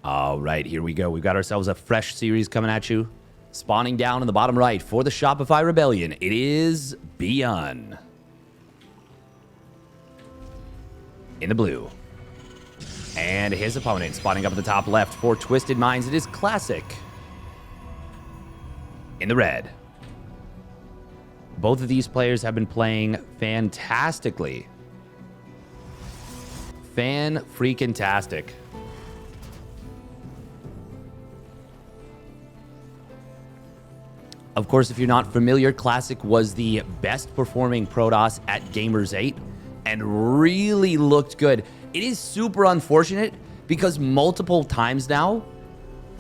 All right, here we go. We've got ourselves a fresh series coming at you. Spawning down in the bottom right for the Shopify Rebellion, it is ByuN. In the blue. And his opponent spawning up at the top left for Twisted Minds, it is Classic. In the red. Both of these players have been playing fantastically. Fan-freaking-tastic. Of course, if you're not familiar, Classic was the best performing Protoss at Gamers 8 and really looked good. It is super unfortunate because multiple times now,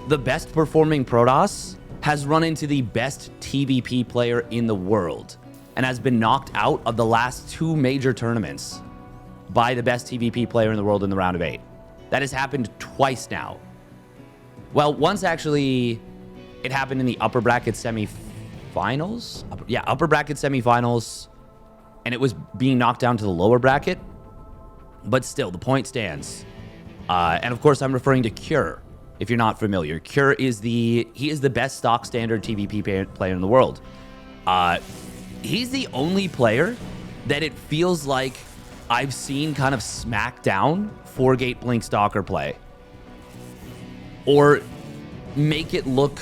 the best performing Protoss has run into the best TvP player in the world and has been knocked out of the last 2 major tournaments by the best TvP player in the world in the round of 8. That has happened twice now. Well, once actually, it happened in the upper bracket semifinals. Upper bracket semifinals, and it was being knocked down to the lower bracket. But still, the point stands. And of course, I'm referring to Cure. If you're not familiar, Cure is the best stock standard TvP player in the world. He's the only player that it feels like I've seen kind of smack down 4-gate Blink Stalker play. Or make it look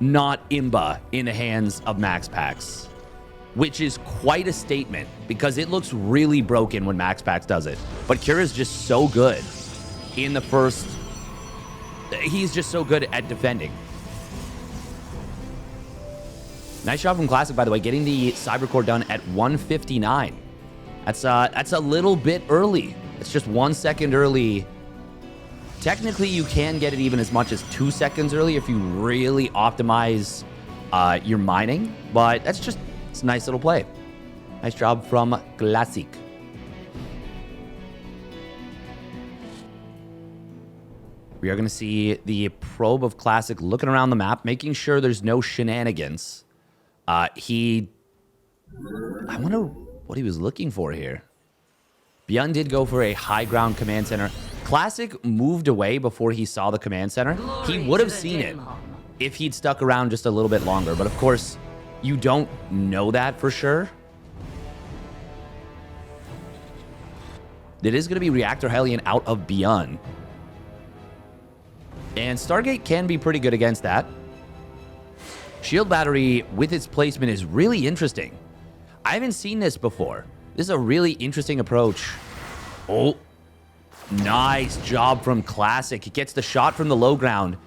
not imba in the hands of Max Pax. Which is quite a statement because it looks really broken when Max Pax does it. But Cure is just so good in the first... He's just so good at defending. Nice job from Classic, by the way, getting the Cybercore done at 159. That's a little bit early. It's just 1 second early. Technically, you can get it even as much as 2 seconds early if you really optimize your mining. But that's just... It's a nice little play. Nice job from Classic. We are going to see the probe of Classic looking around the map, making sure there's no shenanigans. I wonder what he was looking for here. ByuN did go for a high ground command center. Classic moved away before he saw the command center. He would have seen it if he'd stuck around just a little bit longer. But of course, you don't know that for sure. It is going to be Reactor Hellion out of ByuN. And Stargate can be pretty good against that. Shield Battery with its placement is really interesting. I haven't seen this before. This is a really interesting approach. Oh, nice job from Classic. He gets the shot from the low ground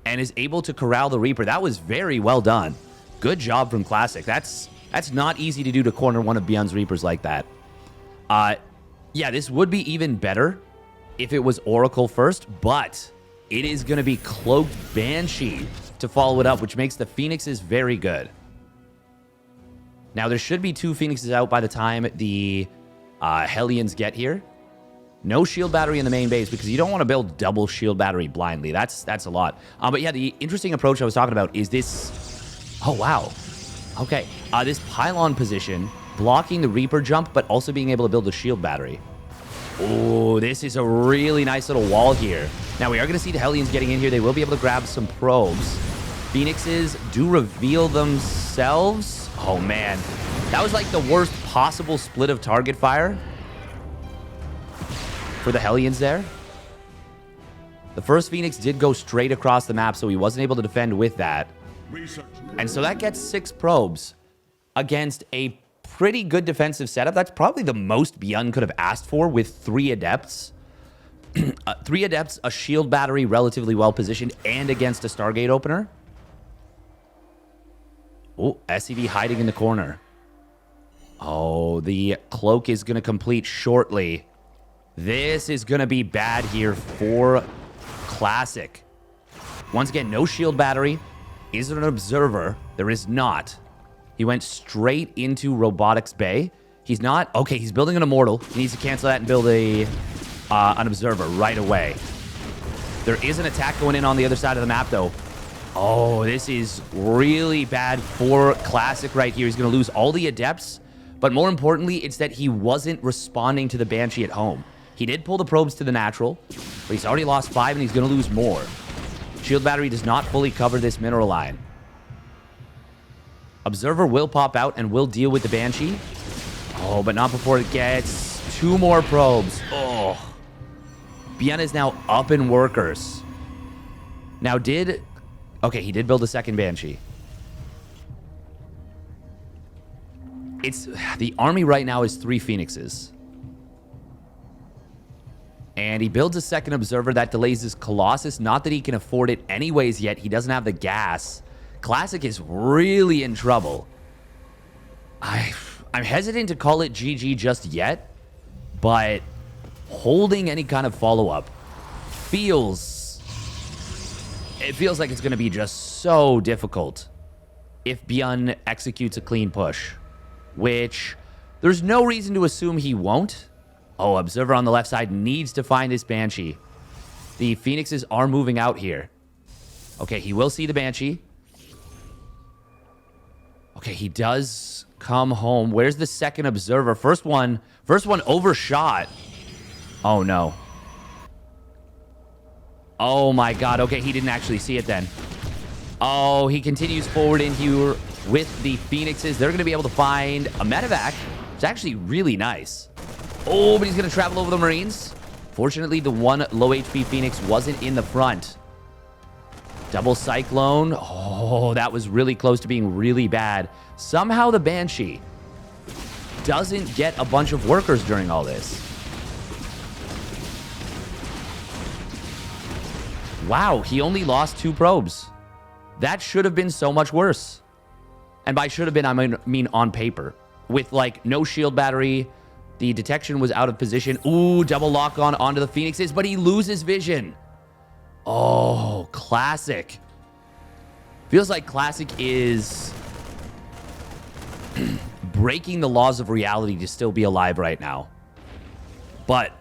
and is able to corral the Reaper. That was very well done. Good job from Classic. That's not easy to do, to corner one of ByuN's Reapers like that. Yeah, this would be even better if it was Oracle first, but it is going to be Cloaked Banshee to follow it up, which makes the Phoenixes very good. Now, there should be 2 Phoenixes out by the time the Hellions get here. No shield battery in the main base because you don't want to build double shield battery blindly. That's a lot. But yeah, the interesting approach I was talking about is this... Oh, wow. Okay. This pylon position, blocking the Reaper jump, but also being able to build a shield battery. Oh, this is a really nice little wall here. Now, we are going to see the Hellions getting in here. They will be able to grab some probes. Phoenixes do reveal themselves. Oh, man. That was like the worst possible split of target fire for the Hellions there. The first Phoenix did go straight across the map, so he wasn't able to defend with that. And so that gets 6 probes against a pretty good defensive setup. That's probably the most ByuN could have asked for with 3 Adepts. 3 Adepts, a shield battery relatively well positioned, and against a Stargate opener. Oh, SCV hiding in the corner. Oh, the cloak is going to complete shortly. This is going to be bad here for Classic. Once again, no shield battery. Is there an observer? There is not. He went straight into Robotics Bay. He's not... Okay, he's building an Immortal. He needs to cancel that and build an observer right away. There is an attack going in on the other side of the map, though. Oh, this is really bad for Classic right here. He's going to lose all the Adepts. But more importantly, it's that he wasn't responding to the Banshee at home. He did pull the probes to the natural, but he's already lost 5 and he's going to lose more. Shield battery does not fully cover this mineral line. Observer will pop out and will deal with the Banshee. Oh, but not before it gets 2 more probes. Oh. ByuN is now up in workers. Now okay, he did build a second Banshee. The army right now is 3 Phoenixes. And he builds a second Observer that delays his Colossus. Not that he can afford it anyways yet. He doesn't have the gas. Classic is really in trouble. I'm hesitant to call it GG just yet, but holding any kind of follow-up feels like it's going to be just so difficult if ByuN executes a clean push, which there's no reason to assume he won't. Oh, Observer on the left side needs to find this Banshee. The Phoenixes are moving out here. Okay, he will see the Banshee. Okay, he does come home. Where's the second Observer? First one overshot. Oh, no. Oh, my God. Okay, he didn't actually see it then. Oh, he continues forward in here with the Phoenixes. They're going to be able to find a medevac. It's actually really nice. Oh, but he's going to travel over the Marines. Fortunately, the one low HP Phoenix wasn't in the front. Double Cyclone. Oh, that was really close to being really bad. Somehow the Banshee doesn't get a bunch of workers during all this. Wow, he only lost 2 probes. That should have been so much worse. And by should have been, I mean on paper. With, like, no shield battery. The detection was out of position. Ooh, double lock on onto the Phoenixes, but he loses vision. Oh, Classic. Feels like Classic is breaking the laws of reality to still be alive right now. But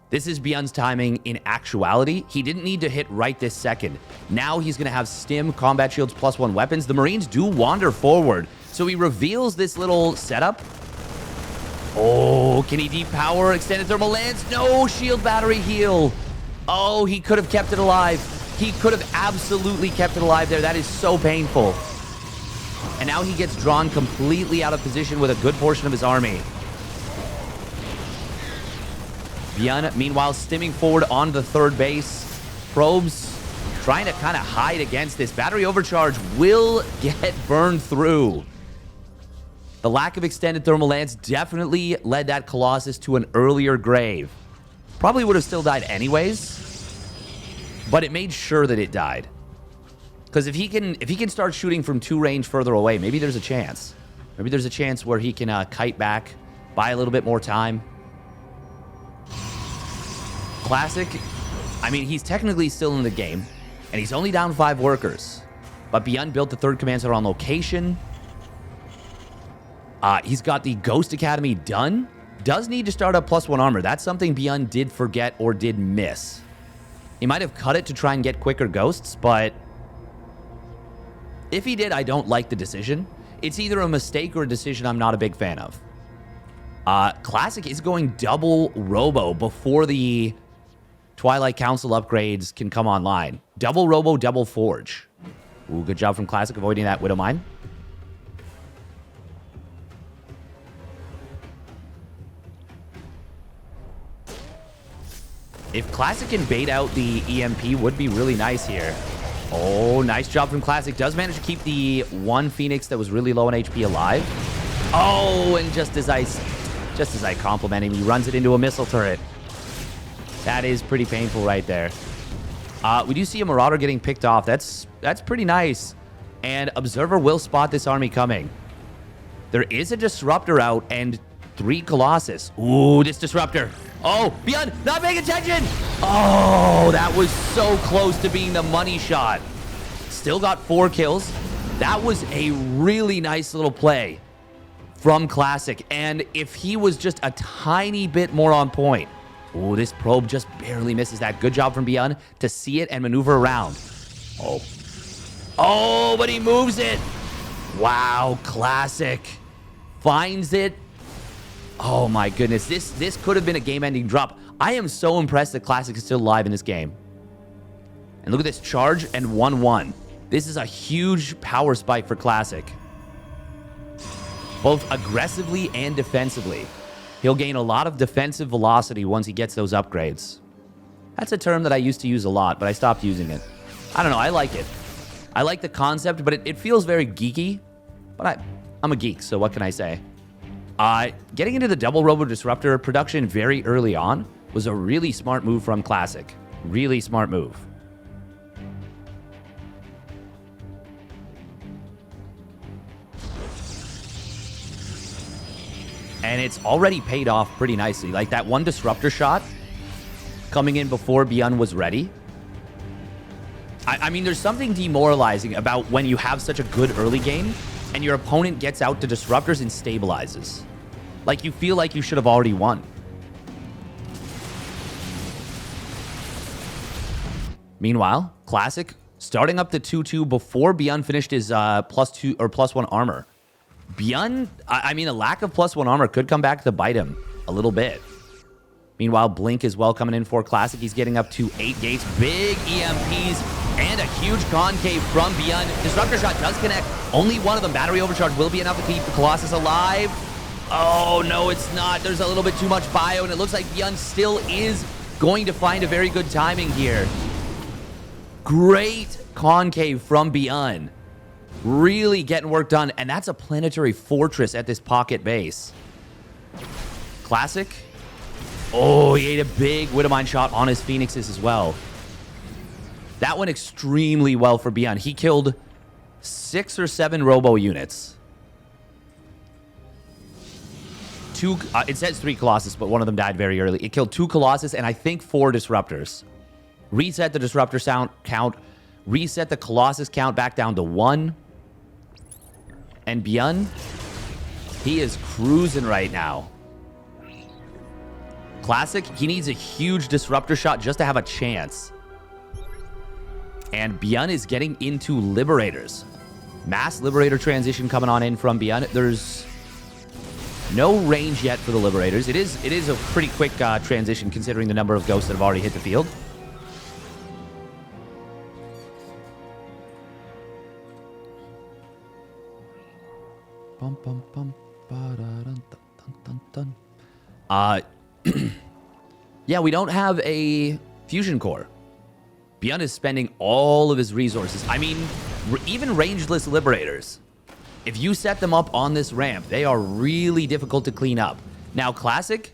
this is ByuN's timing in actuality. He didn't need to hit right this second. Now he's going to have stim, combat shields, +1 weapons. The Marines do wander forward. So he reveals this little setup. Oh, can he depower extended thermal lance? No, shield battery heal. Oh, he could have kept it alive. He could have absolutely kept it alive there. That is so painful. And now he gets drawn completely out of position with a good portion of his army. ByuN, meanwhile, stimming forward on the third base. Probes trying to kind of hide against this. Battery overcharge will get burned through. The lack of extended thermal lance definitely led that Colossus to an earlier grave. Probably would have still died anyways, but it made sure that it died. Because if he can start shooting from 2 range further away, maybe there's a chance. Maybe there's a chance where he can kite back, buy a little bit more time. Classic, I mean, he's technically still in the game, and he's only down 5 workers. But ByuN built the 3rd command center on location. He's got the Ghost Academy done. Does need to start up +1 armor. That's something ByuN did forget or did miss. He might have cut it to try and get quicker ghosts, but if he did, I don't like the decision. It's either a mistake or a decision I'm not a big fan of. Classic is going double Robo before the Twilight Council upgrades can come online. Double Robo, double Forge. Ooh, good job from Classic avoiding that Widow Mine. If Classic can bait out the EMP, would be really nice here. Oh, nice job from Classic. Does manage to keep the 1 Phoenix that was really low on HP alive. Oh, and just as I compliment him, he runs it into a missile turret. That is pretty painful right there. We do see a Marauder getting picked off. That's pretty nice. And Observer will spot this army coming. There is a Disruptor out and 3 Colossus. Ooh, this Disruptor. Oh, ByuN, not paying attention. Oh, that was so close to being the money shot. Still got 4 kills. That was a really nice little play from Classic. And if he was just a tiny bit more on point. Oh, this probe just barely misses that. Good job from ByuN to see it and maneuver around. Oh. Oh, but he moves it. Wow, Classic finds it. Oh my goodness, this could have been a game-ending drop. I am so impressed that Classic is still alive in this game. And look at this, charge and 1-1. This is a huge power spike for Classic. Both aggressively and defensively. He'll gain a lot of defensive velocity once he gets those upgrades. That's a term that I used to use a lot, but I stopped using it. I don't know, I like it. I like the concept, but it feels very geeky. But I'm a geek, so what can I say? Getting into the double Robo Disruptor production very early on was a really smart move from Classic. Really smart move. And it's already paid off pretty nicely. Like that one Disruptor shot coming in before ByuN was ready. I mean, there's something demoralizing about when you have such a good early game and your opponent gets out to Disruptors and stabilizes. Like, you feel like you should have already won. Meanwhile, Classic starting up the 2-2 before ByuN finished his +2 or +1 armor. ByuN, I mean, a lack of +1 armor could come back to bite him a little bit. Meanwhile, Blink as well coming in for Classic. He's getting up to 8 gates. Big EMPs and a huge concave from ByuN. Disruptor shot does connect. Only one of them. Battery overcharge will be enough to keep the Colossus alive. Oh, no, it's not. There's a little bit too much bio, and it looks like ByuN still is going to find a very good timing here. Great concave from ByuN. Really getting work done, and that's a planetary fortress at this pocket base. Classic. Oh, he ate a big Widowmine shot on his Phoenixes as well. That went extremely well for ByuN. He killed 6 or 7 Robo units. It says 3 Colossus, but one of them died very early. It killed 2 Colossus and I think 4 Disruptors. Reset the Disruptor count. Reset the Colossus count back down to 1. And ByuN, he is cruising right now. Classic, he needs a huge Disruptor shot just to have a chance. And ByuN is getting into Liberators. Mass Liberator transition coming on in from ByuN. There's no range yet for the Liberators. It is a pretty quick transition considering the number of ghosts that have already hit the field. Bum, bum, bum, ba-da-dun, dun, dun, dun, dun. Yeah, we don't have a fusion core. ByuN is spending all of his resources. I mean, even rangeless Liberators, if you set them up on this ramp, they are really difficult to clean up. Now, Classic,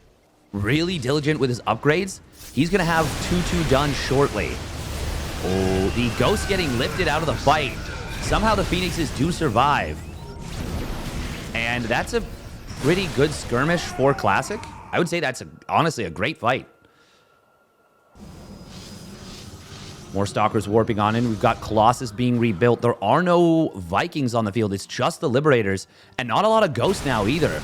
really diligent with his upgrades. He's going to have 2-2 done shortly. Oh, the Ghost getting lifted out of the fight. Somehow the Phoenixes do survive. And that's a pretty good skirmish for Classic. I would say that's honestly a great fight. More Stalkers warping on in. We've got Colossus being rebuilt. There are no Vikings on the field. It's just the Liberators. And not a lot of Ghosts now either.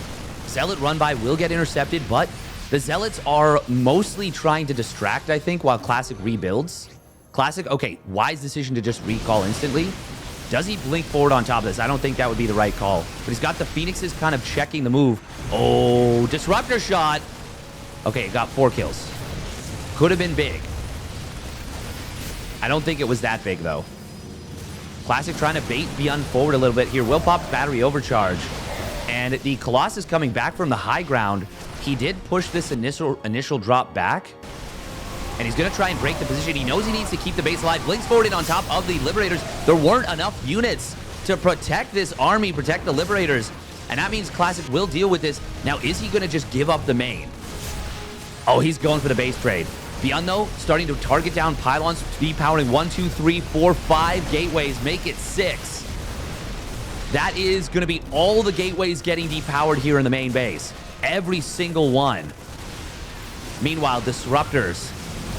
Zealot run by will get intercepted, but the Zealots are mostly trying to distract, I think, while Classic rebuilds. Classic, okay, wise decision to just recall instantly. Does he blink forward on top of this? I don't think that would be the right call. But he's got the Phoenixes kind of checking the move. Oh, Disruptor shot. Okay, got 4 kills. Could have been big. I don't think it was that big, though. Classic trying to bait ByuN forward a little bit here. Will pop battery overcharge. And the Colossus coming back from the high ground. He did push this initial drop back. And he's going to try and break the position. He knows he needs to keep the base alive. Blinks forward in on top of the Liberators. There weren't enough units to protect this army, protect the Liberators. And that means Classic will deal with this. Now, is he going to just give up the main? Oh, he's going for the base trade. ByuN, though, starting to target down pylons, speed powering 1, 2, 3, 4, 5 gateways. Make it 6. That is going to be all the gateways getting depowered here in the main base. Every single one. Meanwhile, Disruptors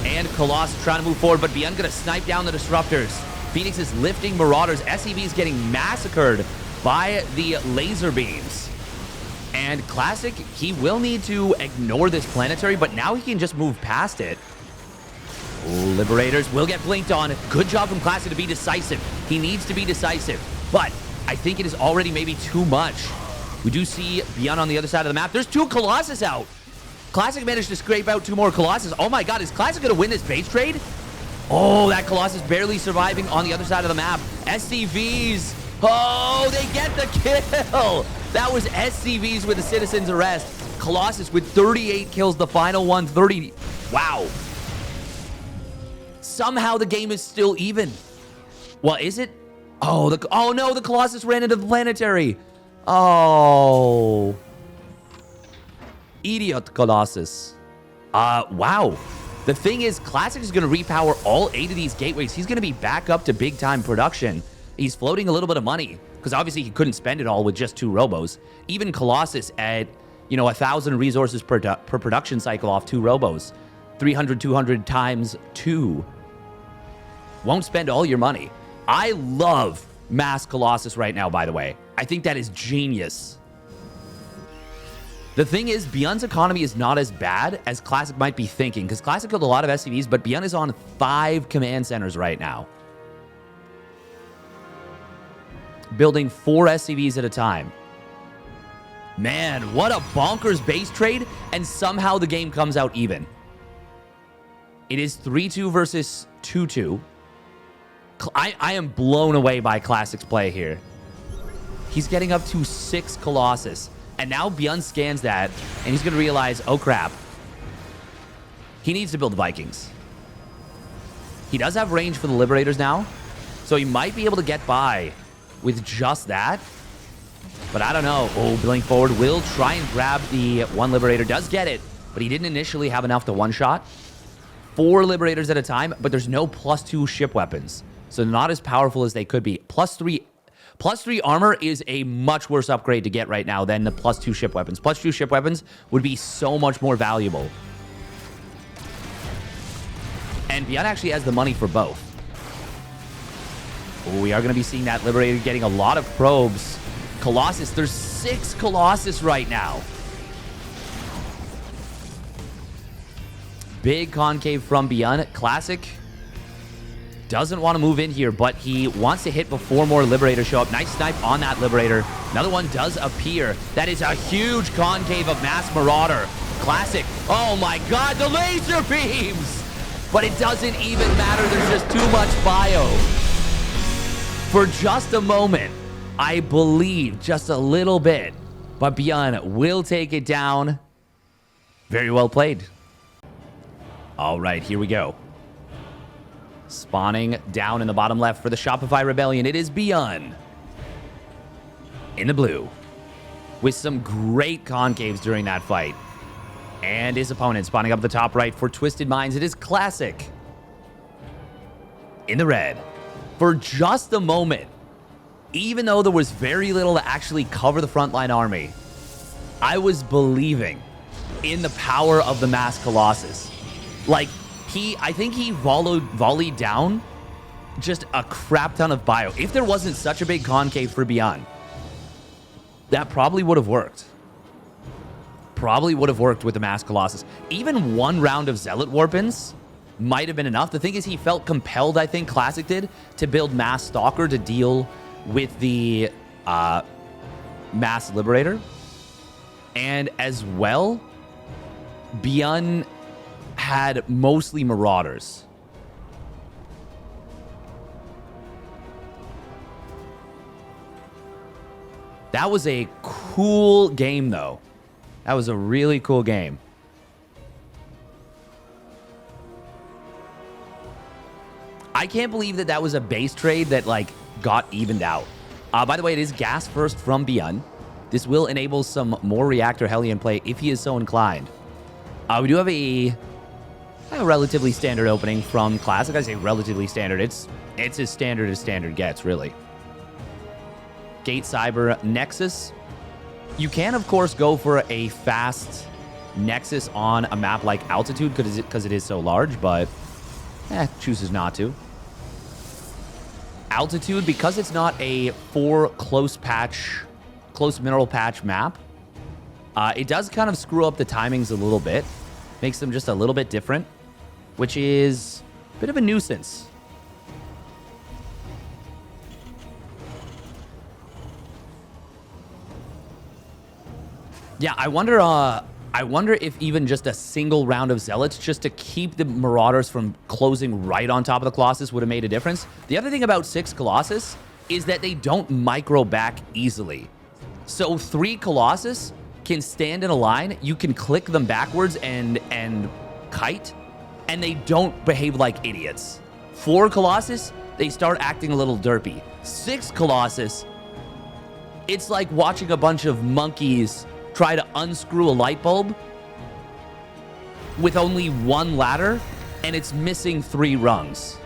and Colossus trying to move forward, but ByuN going to snipe down the Disruptors. Phoenix is lifting Marauders. SCV is getting massacred by the laser beams. And Classic, he will need to ignore this planetary, but now he can just move past it. Liberators will get blinked on. Good job from Classic to be decisive. He needs to be decisive, but I think it is already maybe too much. We do see ByuN on the other side of the map. There's 2 Colossus out. Classic managed to scrape out 2 more Colossus. Oh my god, is Classic going to win this base trade? Oh, that Colossus barely surviving on the other side of the map. SCVs. Oh, they get the kill. That was SCVs with the Citizen's Arrest. Colossus with 38 kills, the final one, 30. Wow. Somehow the game is still even. Well, is it? Oh, oh no, the Colossus ran into the planetary. Oh. Idiot Colossus. Wow. The thing is, Classic is going to repower all 8 of these gateways. He's going to be back up to big time production. He's floating a little bit of money because obviously he couldn't spend it all with just 2 robos. Even Colossus at, 1,000 resources per production cycle off 2 robos. 300, 200 times 2. Won't spend all your money. I love Mass Colossus right now, by the way. I think that is genius. The thing is, ByuN's economy is not as bad as Classic might be thinking, because Classic killed a lot of SCVs, but ByuN is on 5 command centers right now. Building 4 SCVs at a time. Man, what a bonkers base trade, and somehow the game comes out even. It is 3-2 versus 2-2. I am blown away by Classic's play here. He's getting up to 6 Colossus. And now ByuN scans that, and he's going to realize, oh crap. He needs to build Vikings. He does have range for the Liberators now, so he might be able to get by with just that. But I don't know. Oh, building forward, will try and grab the 1 Liberator. Does get it, but he didn't initially have enough to one-shot. 4 Liberators at a time, but there's no +2 ship weapons. So not as powerful as they could be. +3 armor is a much worse upgrade to get right now than the +2 ship weapons. +2 ship weapons would be so much more valuable. And ByuN actually has the money for both. Oh, we are going to be seeing that Liberator getting a lot of probes. Colossus, there's 6 Colossus right now. Big concave from ByuN. Classic doesn't want to move in here, but he wants to hit before more Liberators show up. Nice snipe on that Liberator. Another one does appear. That is a huge concave of Mass Marauder. Classic. Oh my god, the laser beams! But it doesn't even matter. There's just too much bio. For just a moment, I believe just a little bit, but ByuN will take it down. Very well played. All right, here we go. Spawning down in the bottom left for the Shopify Rebellion. It is ByuN in the blue with some great concaves during that fight. And his opponent spawning up the top right for Twisted Minds. It is Classic in the red. For just a moment, even though there was very little to actually cover the frontline army, I was believing in the power of the Mass Colossus. Like, I think he volleyed down just a crap ton of bio. If there wasn't such a big concave for ByuN, that probably would have worked. Probably would have worked with the Mass Colossus. Even 1 round of Zealot Warpins might have been enough. The thing is, he felt compelled, I think Classic did, to build Mass Stalker to deal with the Mass Liberator. And as well, ByuN had mostly Marauders. That was a cool game, though. That was a really cool game. I can't believe that that was a base trade that, like, got evened out. By the way, it is gas first from ByuN. This will enable some more Reactor Hellion play if he is so inclined. We do have a relatively standard opening from Classic. I say relatively standard. It's as standard gets, really. Gate Cyber Nexus. You can, of course, go for a fast Nexus on a map like Altitude because it is so large, but chooses not to. Altitude, because it's not a 4 close mineral patch map, it does kind of screw up the timings a little bit. Makes them just a little bit different, which is a bit of a nuisance. Yeah, I wonder I wonder if even just a single round of Zealots just to keep the Marauders from closing right on top of the Colossus would have made a difference. The other thing about 6 Colossus is that they don't micro back easily. So 3 Colossus can stand in a line, you can click them backwards and kite, and they don't behave like idiots. 4 Colossus, they start acting a little derpy. 6 Colossus, it's like watching a bunch of monkeys try to unscrew a light bulb with only 1 ladder, and it's missing 3 rungs.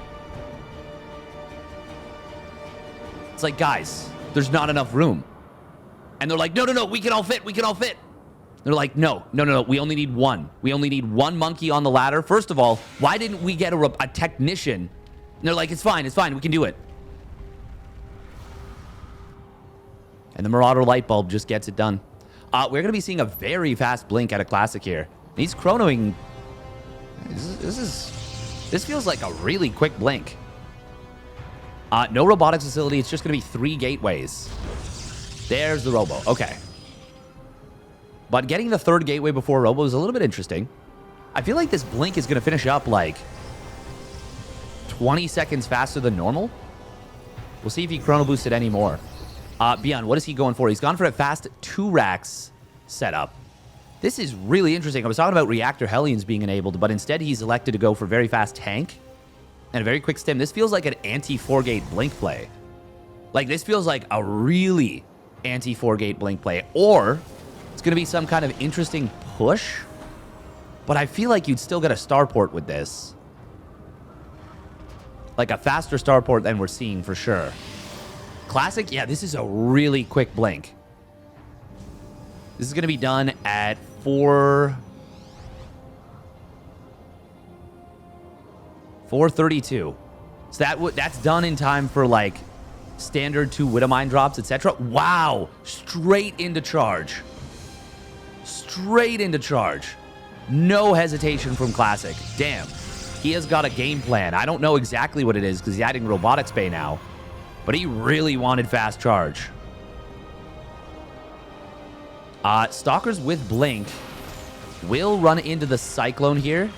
It's like, guys, there's not enough room. And they're like, no, we can all fit, They're like, no, we only need 1. We only need 1 monkey on the ladder. First of all, why didn't we get a technician? And they're like, it's fine, we can do it. And the Marauder light bulb just gets it done. We're going to be seeing a very fast blink at a Classic here. He's chronoing. This feels like a really quick blink. No robotics facility. It's just going to be 3 gateways. There's the Robo. Okay. But getting the 3rd gateway before Robo is a little bit interesting. I feel like this blink is going to finish up like 20 seconds faster than normal. We'll see if he chrono boosted any more. ByuN, what is he going for? He's gone for a fast 2 racks setup. This is really interesting. I was talking about Reactor Hellions being enabled, but instead he's elected to go for very fast tank and a very quick stim. This feels like an anti-4-gate blink play. Like, this feels like a really anti-4-gate blink play. Or it's going to be some kind of interesting push. But I feel like you'd still get a starport with this. Like a faster starport than we're seeing for sure. Classic, yeah, this is a really quick blink. This is going to be done at 4:32. So that's done in time for like standard 2 Widowmine drops, etc. Wow, straight into charge. Straight into charge. No hesitation from Classic. Damn, he has got a game plan. I don't know exactly what it is because he's adding Robotics Bay now. But he really wanted fast charge. Stalkers with Blink will run into the Cyclone here.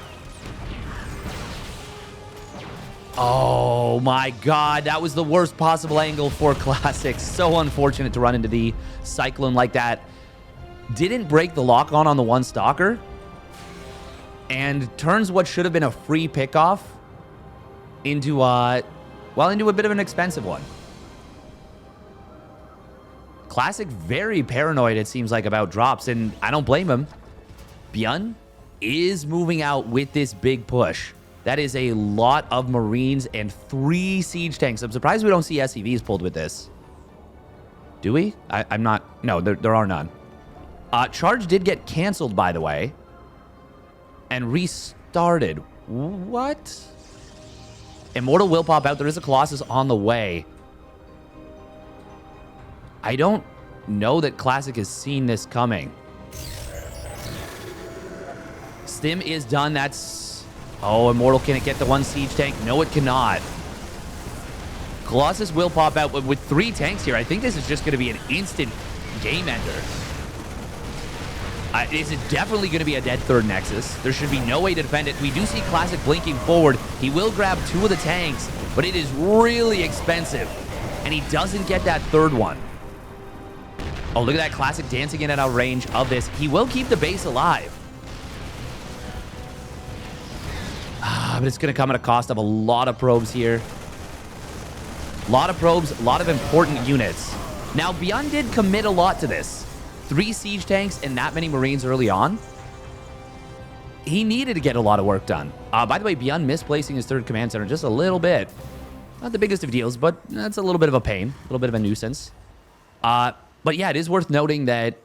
Oh my god, that was the worst possible angle for Classic. So unfortunate to run into the Cyclone like that. Didn't break the lock-on the 1 Stalker. And turns what should have been a free pickoff into a bit of an expensive one. Classic very paranoid, it seems like, about drops, and I don't blame him. ByuN is moving out with this big push. That is a lot of Marines and 3 siege tanks. I'm surprised we don't see SCVs pulled with this. Do we? I'm not. No, there are none. Charge did get canceled, by the way, and restarted. What? Immortal will pop out. There is a Colossus on the way. I don't know that Classic has seen this coming. Stim is done. That's... Oh, Immortal, can it get the 1 siege tank? No, it cannot. Colossus will pop out, but with 3 tanks here, I think this is just going to be an instant game ender. It's definitely going to be a dead 3rd Nexus. There should be no way to defend it. We do see Classic blinking forward. He will grab 2 of the tanks, but it is really expensive. And he doesn't get that 3rd one. Oh, look at that Classic dancing in and out of range of this. He will keep the base alive. But it's going to come at a cost of a lot of probes here. A lot of probes, a lot of important units. Now, ByuN did commit a lot to this. 3 siege tanks and that many Marines early on. He needed to get a lot of work done. By the way, ByuN misplacing his 3rd command center just a little bit. Not the biggest of deals, but that's a little bit of a pain. A little bit of a nuisance. But yeah, it is worth noting that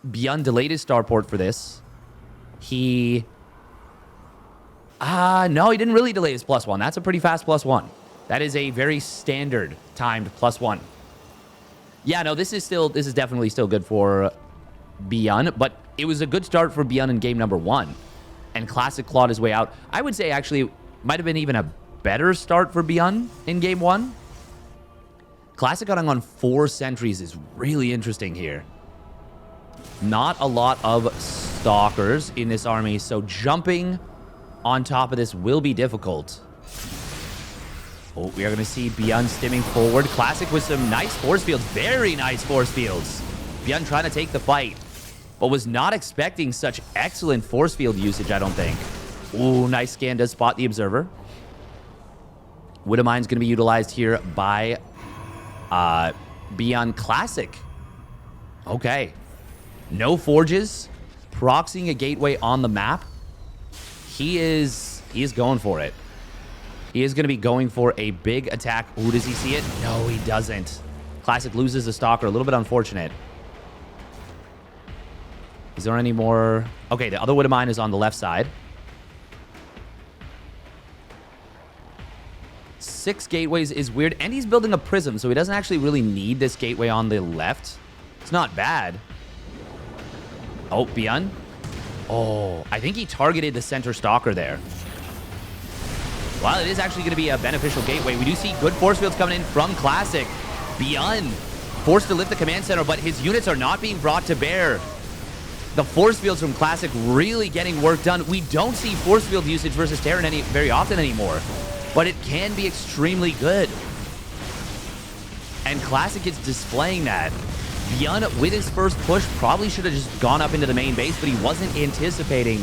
ByuN delayed his starport for this. He... no, he didn't really delay his +1. That's a pretty fast +1. That is a very standard timed +1. Yeah, no, this is definitely still good for ByuN, but it was a good start for ByuN in game number 1. And Classic clawed his way out. I would say, actually, it might have been even a better start for ByuN in game 1. Classic going on 4 sentries is really interesting here. Not a lot of Stalkers in this army, so jumping on top of this will be difficult. Oh, we are going to see ByuN stimming forward. Classic with some nice force fields. Very nice force fields. ByuN trying to take the fight, but was not expecting such excellent force field usage, I don't think. Ooh, nice scan. Does spot the observer. Widowmine's going to be utilized here by ByuN Classic. Okay. No forges. Proxying a gateway on the map. He is going for it. He is going to be going for a big attack. Ooh, does he see it? No, he doesn't. Classic loses a stalker. A little bit unfortunate. Is there any more? Okay, the other Widowmine is on the left side. 6 gateways is weird. And he's building a prism, so he doesn't actually really need this gateway on the left. It's not bad. Oh, ByuN. Oh, I think he targeted the center stalker there. Well, it is actually going to be a beneficial gateway. We do see good force fields coming in from Classic. ByuN forced to lift the command center, but his units are not being brought to bear. The force fields from Classic really getting work done. We don't see force field usage versus Terran very often anymore, but it can be extremely good. And Classic is displaying that. ByuN, with his first push, probably should have just gone up into the main base, but he wasn't anticipating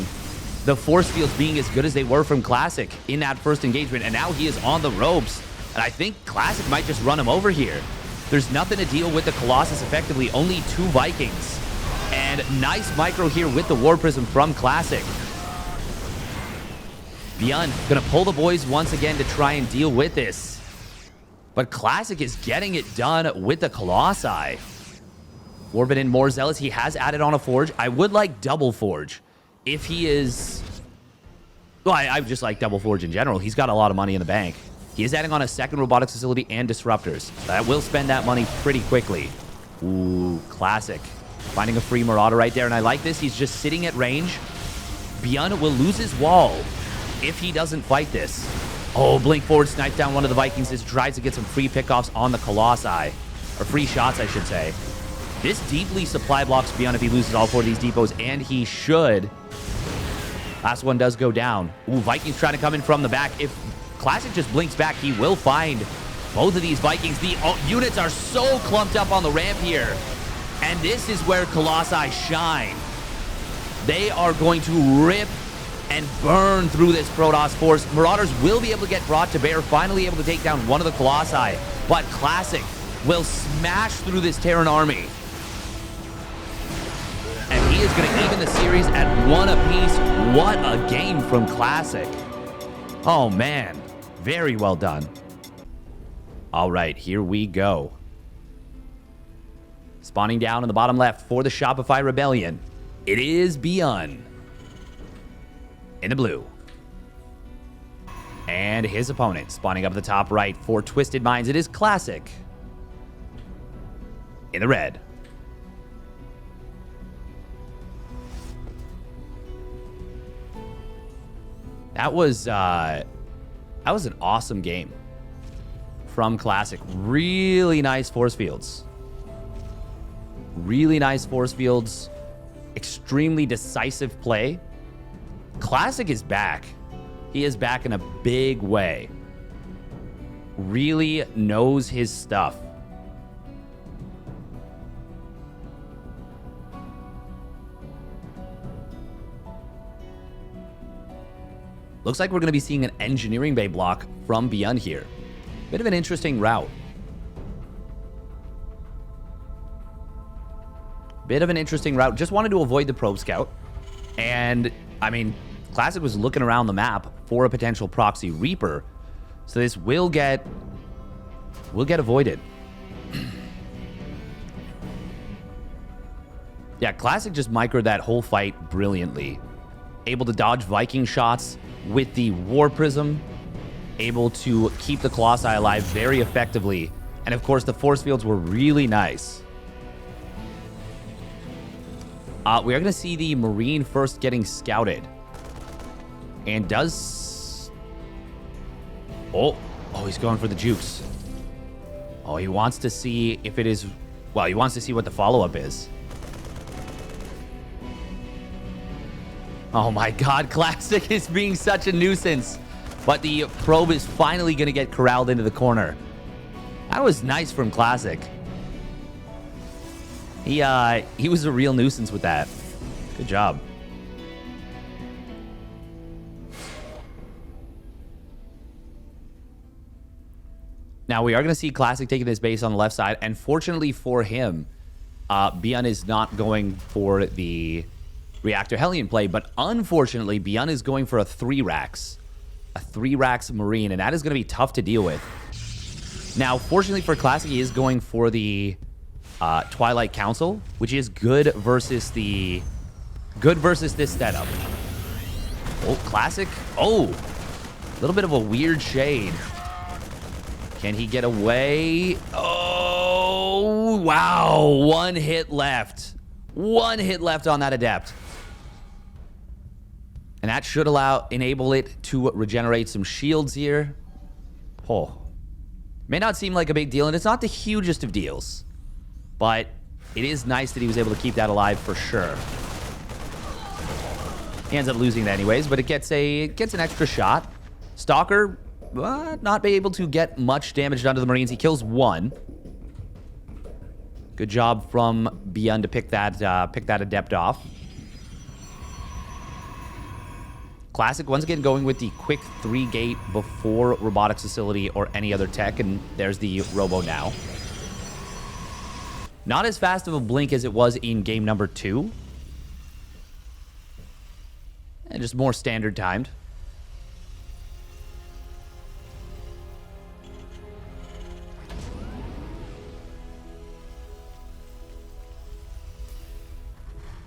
the force fields being as good as they were from Classic in that first engagement, and now he is on the ropes. And I think Classic might just run him over here. There's nothing to deal with the Colossus effectively, only 2 Vikings. And nice micro here with the War Prism from Classic. ByuN gonna pull the boys once again to try and deal with this. But Classic is getting it done with the Colossi. Warbin in more zealous. He has added on a Forge. I would like double Forge. If he is... Well, I just like double Forge in general. He's got a lot of money in the bank. He is adding on a second robotics facility and disruptors. That will spend that money pretty quickly. Ooh, Classic. Finding a free Marauder right there, and I like this. He's just sitting at range. ByuN will lose his wall if he doesn't fight this. Oh, blink forward, snipe down one of the Vikings. This tries to get some free pickoffs on the Colossi. Or free shots, I should say. This deeply supply blocks ByuN if he loses all 4 of these depots, and he should. Last one does go down. Ooh, Vikings trying to come in from the back. If Classic just blinks back, he will find both of these Vikings. The units are so clumped up on the ramp here. And this is where Colossi shine. They are going to rip and burn through this Protoss force. Marauders will be able to get brought to bear, finally able to take down one of the Colossi. But Classic will smash through this Terran army. And he is going to even the series at 1 apiece. What a game from Classic. Oh, man. Very well done. All right, here we go. Spawning down in the bottom left for the Shopify Rebellion. It is ByuN. In the blue. And his opponent spawning up at the top right for Twisted Minds. It is Classic. In the red. That was an awesome game from Classic. Really nice force fields. Really nice force fields. Extremely decisive play. Classic is back. He is back in a big way. Really knows his stuff. Looks like we're going to be seeing an engineering bay block from ByuN here. Bit of an interesting route. Bit of an interesting route. Just wanted to avoid the probe scout. And, I mean, Classic was looking around the map for a potential proxy Reaper. So this will get avoided. Yeah, Classic just microed that whole fight brilliantly. Able to dodge Viking shots with the War Prism. Able to keep the Colossi alive very effectively. And of course, the force fields were really nice. We are going to see the Marine first getting scouted. And does... Oh, he's going for the jukes. Oh, he wants to see if it is... Well, he wants to see what the follow-up is. Oh my god, Classic is being such a nuisance. But the probe is finally going to get corralled into the corner. That was nice from Classic. He was a real nuisance with that. Good job. Now, we are going to see Classic taking this base on the left side. And fortunately for him, ByuN is not going for the Reactor Hellion play. But unfortunately, ByuN is going for a 3-racks. A 3-racks Marine. And that is going to be tough to deal with. Now, fortunately for Classic, he is going for the Twilight Council, which is good versus the... Good versus this setup. Oh, Classic. Oh, a little bit of a weird shade. Can he get away? Oh, wow. 1 hit left. 1 hit left on that Adept. And that should enable it to regenerate some shields here. Oh. May not seem like a big deal, and it's not the hugest of deals. But it is nice that he was able to keep that alive for sure. He ends up losing that anyways, but it gets an extra shot. Stalker... not be able to get much damage done to the Marines. He kills 1. Good job from ByuN to pick that Adept off. Classic once again going with the quick 3-gate before robotics facility or any other tech, and there's the Robo now. Not as fast of a blink as it was in game number 2. And just more standard timed.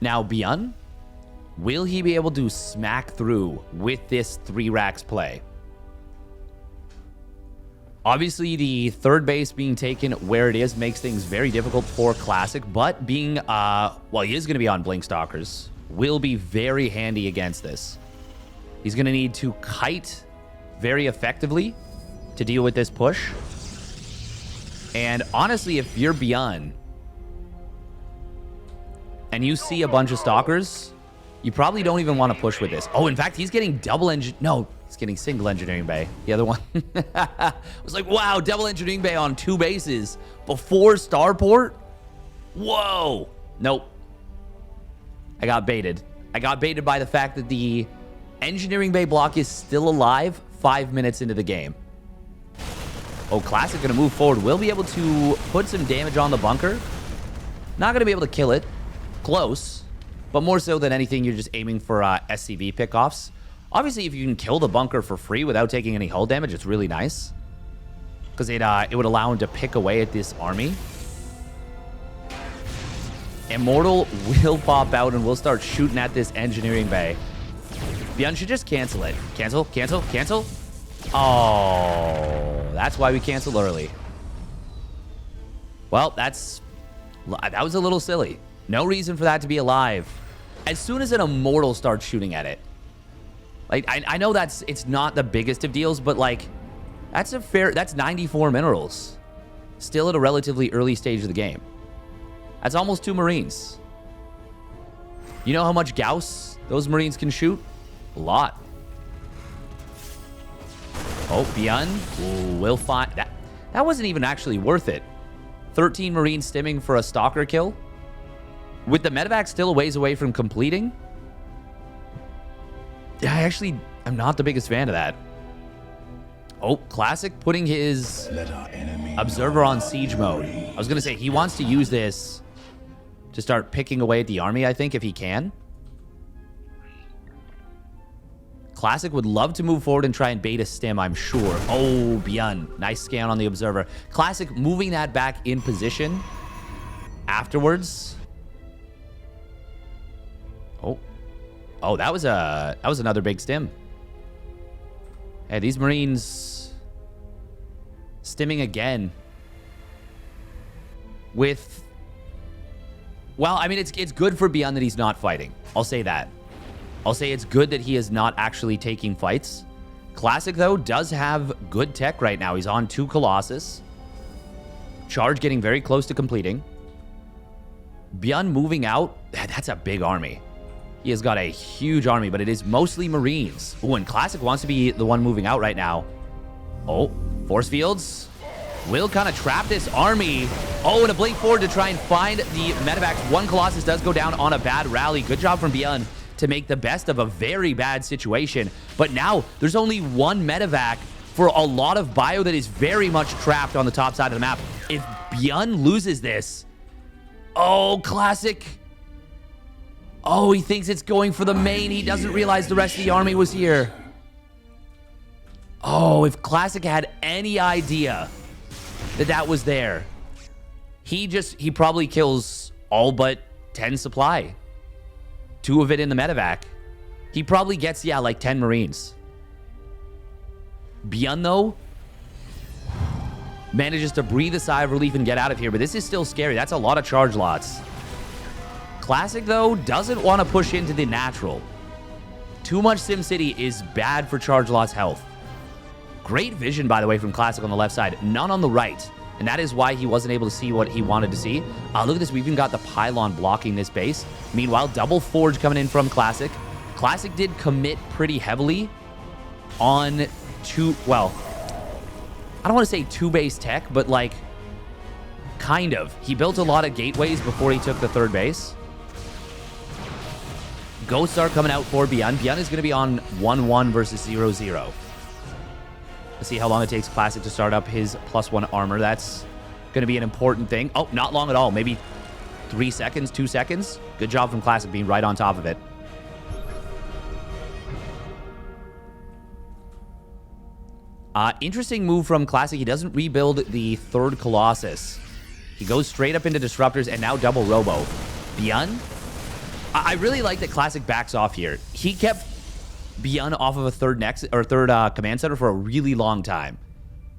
Now, ByuN, will he be able to smack through with this 3-racks play? Obviously, the 3rd base being taken where it is makes things very difficult for Classic, but being, well, he is going to be on Blink Stalkers, will be very handy against this. He's going to need to kite very effectively to deal with this push. And honestly, if you're ByuN, and you see a bunch of Stalkers, you probably don't even want to push with this. Oh, in fact, he's getting he's getting single engineering bay. The other one. I was like, wow, double engineering bay on 2 bases before Starport? Whoa. Nope. I got baited. I got baited by the fact that the engineering bay block is still alive 5 minutes into the game. Oh, Classic going to move forward. Will be able to put some damage on the bunker. Not going to be able to kill it. Close, but more so than anything, you're just aiming for SCV pickoffs. Obviously, if you can kill the bunker for free without taking any hull damage, it's really nice. Because it would allow him to pick away at this army. Immortal will pop out and we'll start shooting at this engineering bay. ByuN should just cancel it. Cancel, cancel, cancel. Oh, that's why we canceled early. Well, that was a little silly. No reason for that to be alive. As soon as an Immortal starts shooting at it. Like, I know it's not the biggest of deals, but like, that's 94 minerals. Still at a relatively early stage of the game. That's almost 2 Marines. You know how much Gauss those Marines can shoot? A lot. Oh, ByuN will find that. That wasn't even actually worth it. 13 Marines stimming for a Stalker kill. With the medevac still a ways away from completing. Yeah, I'm not the biggest fan of that. Oh, Classic putting his observer on siege mode. I was going to say, he wants to use this to start picking away at the army, I think, if he can. Classic would love to move forward and try and bait a stim, I'm sure. Oh, ByuN. Nice scan on the observer. Classic moving that back in position afterwards. Oh, that was another big stim. Hey, these Marines stimming again with... Well, I mean, it's good for ByuN that he's not fighting. I'll say that. I'll say it's good that he is not actually taking fights. Classic, though, does have good tech right now. He's on 2 Colossus. Charge getting very close to completing. ByuN moving out. That's a big army. He has got a huge army, but it is mostly Marines. Oh, and Classic wants to be the one moving out right now. Oh, force fields will kind of trap this army. Oh, and a blink forward to try and find the medevacs. One Colossus does go down on a bad rally. Good job from ByuN to make the best of a very bad situation. But now there's only one medevac for a lot of bio that is very much trapped on the top side of the map. If ByuN loses this, oh, Classic. Oh, he thinks it's going for the main. He doesn't realize the rest of the army was here. Oh, if Classic had any idea that that was there, he probably kills all but 10 supply. 2 of it in the medevac. He probably gets, yeah, like 10 Marines. ByuN, though, manages to breathe a sigh of relief and get out of here, but this is still scary. That's a lot of charge lots. Classic, though, doesn't want to push into the natural. Too much SimCity is bad for charge lots health. Great vision, by the way, from Classic on the left side. None on the right. And that is why he wasn't able to see what he wanted to see. Look at this. We've even got the pylon blocking this base. Meanwhile, double forge coming in from Classic. Classic did commit pretty heavily on well, I don't want to say 2-base tech, but like, kind of. He built a lot of gateways before he took the 3rd base. Ghosts are coming out for ByuN. ByuN is going to be on 1-1 versus 0-0. Let's see how long it takes Classic to start up his +1 armor. That's going to be an important thing. Oh, not long at all. Maybe 3 seconds, 2 seconds. Good job from Classic being right on top of it. Interesting move from Classic. He doesn't rebuild the 3rd Colossus. He goes straight up into Disruptors and now double Robo. ByuN? I really like that Classic backs off here. He kept ByuN off of a 3rd command center for a really long time.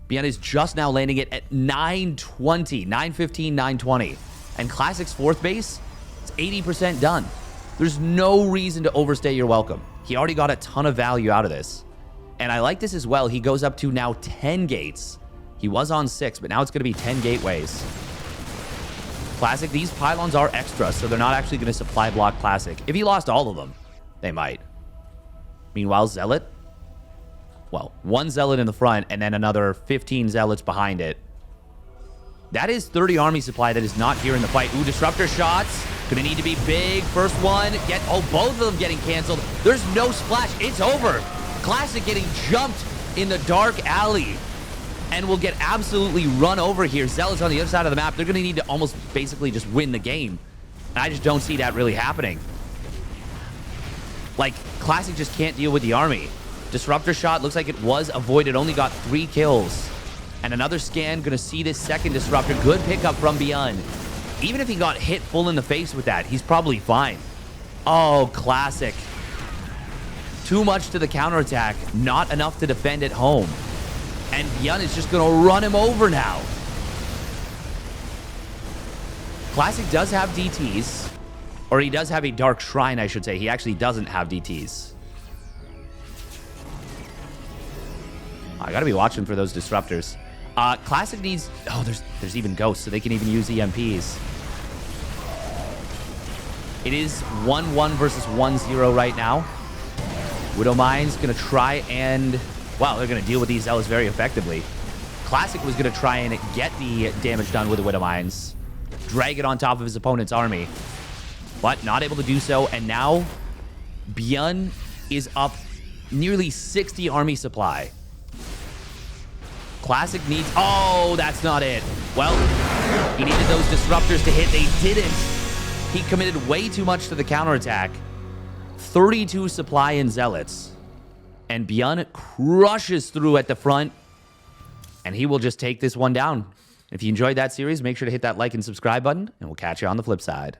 ByuN is just now landing it at 920, 915, 920. And Classic's 4th base, it's 80% done. There's no reason to overstay your welcome. He already got a ton of value out of this. And I like this as well. He goes up to now 10 gates. He was on 6, but now it's going to be 10 gateways. Classic, these pylons are extra, so they're not actually going to supply block Classic. If he lost all of them, they might. Meanwhile, Zealot. Well, 1 Zealot in the front and then another 15 Zealots behind it. That is 30 army supply that is not here in the fight. Ooh, Disruptor shots. Gonna need to be big. First one. Both of them getting canceled. There's no splash. It's over. Classic getting jumped in the dark alley and will get absolutely run over here. Zealots on the other side of the map. They're going to need to almost basically just win the game. And I just don't see that really happening. Like, Classic just can't deal with the army. Disruptor shot looks like it was avoided. Only got 3 kills. And another scan. Going to see this second Disruptor. Good pickup from ByuN. Even if he got hit full in the face with that, he's probably fine. Oh, Classic. Too much to the counterattack, not enough to defend at home. And ByuN is just going to run him over now. Classic does have DTs. Or he does have a Dark Shrine, I should say. He actually doesn't have DTs. I got to be watching for those Disruptors. Classic needs... Oh, there's even Ghosts, so they can even use EMPs. It is 1-1 versus 1-0 right now. Widow Mine's going to try and... Wow, they're going to deal with these Zealots very effectively. Classic was going to try and get the damage done with the Widow Mines. Drag it on top of his opponent's army. But not able to do so. And now, ByuN is up nearly 60 army supply. Classic needs... Oh, that's not it. Well, he needed those Disruptors to hit. They didn't. He committed way too much to the counterattack. 32 supply in Zealots. And ByuN crushes through at the front. And he will just take this one down. If you enjoyed that series, make sure to hit that like and subscribe button. And we'll catch you on the flip side.